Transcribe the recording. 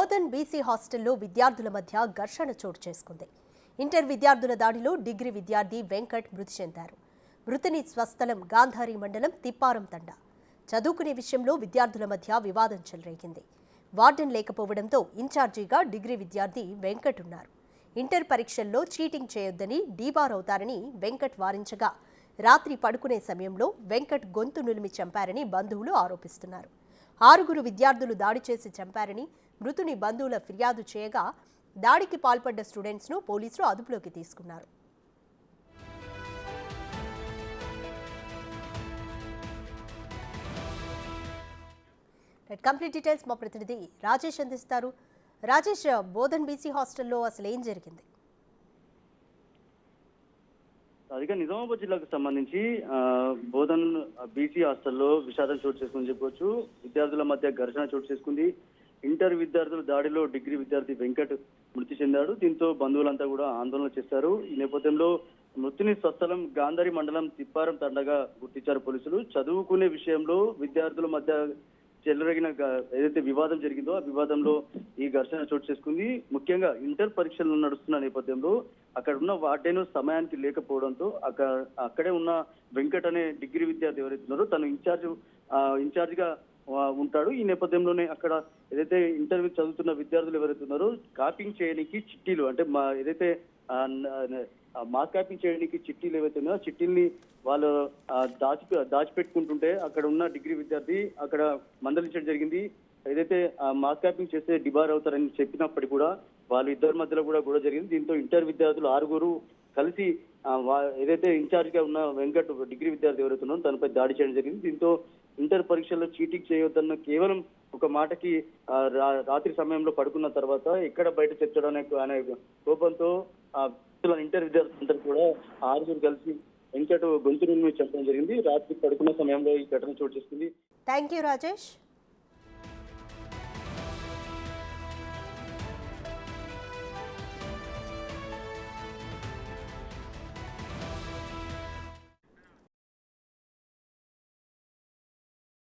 Bodhan BC హాస్టల్లో విద్యార్థుల మధ్య ఘర్షణ చోటు చేసుకుంది. ఇంటర్ విద్యార్థుల దాడిలో డిగ్రీ విద్యార్థి వెంకట్ మృతి చెందారు. మృతుని స్వస్థలం గాంధారి మండలం తిప్పారం తండా. చదువుకునే విషయంలో విద్యార్థుల మధ్య వివాదం చెలరేగింది. వార్డెన్ లేకపోవడంతో ఇన్ఛార్జిగా డిగ్రీ విద్యార్థి వెంకట్ ఉన్నారు. ఇంటర్ పరీక్షల్లో చీటింగ్ చేయొద్దని డీబార్ అవుతారని వెంకట్ వారించగా రాత్రి పడుకునే సమయంలో వెంకట్ గొంతు నులిమి చంపారని బంధువులు ఆరోపిస్తున్నారు. 6 విద్యార్థులు దాడి చేసి చంపారని మృతుని బంధువుల ఫిర్యాదు చేయగా దాడికి పాల్పడ్డ స్టూడెంట్స్ను పోలీసులు అదుపులోకి తీసుకున్నారు. కంప్లీట్ డీటెయిల్స్ మా ప్రతినిధి రాజేష్ అందిస్తారు. రాజేష్, బోధన్ బీసీ హాస్టల్లో అసలు ఏం జరిగింది? అదిగా నిజామాబాద్ జిల్లాకు సంబంధించి బోధన్ బీసీ హాస్టల్లో విషాదం చోటు చేసుకుని చెప్పవచ్చు. విద్యార్థుల మధ్య ఘర్షణ చోటు చేసుకుంది. ఇంటర్ విద్యార్థుల దాడిలో డిగ్రీ విద్యార్థి వెంకట్ మృతి చెందాడు. దీంతో బంధువులంతా కూడా ఆందోళన చేశారు. ఈ నేపథ్యంలో మృతుని స్వస్థలం గాంధారి మండలం తిప్పారం తండగా గుర్తించారు పోలీసులు. చదువుకునే విషయంలో విద్యార్థుల మధ్య చెలరేగిన ఏదైతే వివాదం జరిగిందో ఆ వివాదంలో ఈ ఘర్షణ చోటు చేసుకుంది. ముఖ్యంగా ఇంటర్ పరీక్షలు నడుస్తున్న నేపథ్యంలో అక్కడ ఉన్న వార్డెన్ సమయానికి లేకపోవడంతో అక్కడే ఉన్న వెంకట్ అనే డిగ్రీ విద్యార్థి ఎవరైతే ఉన్నారో తను ఇన్ఛార్జిగా ఉంటాడు. ఈ నేపథ్యంలోనే అక్కడ ఏదైతే ఇంటర్వ్యూ చదువుతున్న విద్యార్థులు ఎవరైతే ఉన్నారో కాపింగ్ చేయడానికి చిట్టీలు అంటే ఏదైతే మార్క్ కాపింగ్ చేయడానికి చిట్టీలు ఏవైతే ఉన్నాయో చిట్టీల్ని వాళ్ళు దాచిపెట్టుకుంటుంటే అక్కడ ఉన్న డిగ్రీ విద్యార్థి అక్కడ మందలించడం జరిగింది. ఏదైతే మార్క్ కాపింగ్ చేస్తే డిబార్ అవుతారని చెప్పినప్పటికీ కూడా వాళ్ళు ఇద్దరి మధ్యలో కూడా గొడవ జరిగింది. దీంతో ఇంటర్ విద్యార్థులు 6 కలిసి ఏదైతే ఇన్ఛార్జ్ గా ఉన్న వెంకట్ డిగ్రీ విద్యార్థి ఎవరైతే ఉన్నారో తనపై దాడి చేయడం జరిగింది. దీంతో ఇంటర్ పరీక్షల్లో చీటింగ్ చేయొద్దన్న కేవలం ఒక మాటకి రాత్రి సమయంలో పడుకున్న తర్వాత ఎక్కడ బయట చెప్తాడనే అనే కోపంతో ఇంటర్ విద్యార్థులందరూ కూడా 6 కలిసి వెంకట్ గొంతు నుండి చెప్పడం జరిగింది. రాత్రి పడుకున్న సమయంలో ఈ ఘటన చోటు చేసుకుంది. Thank you Rajesh.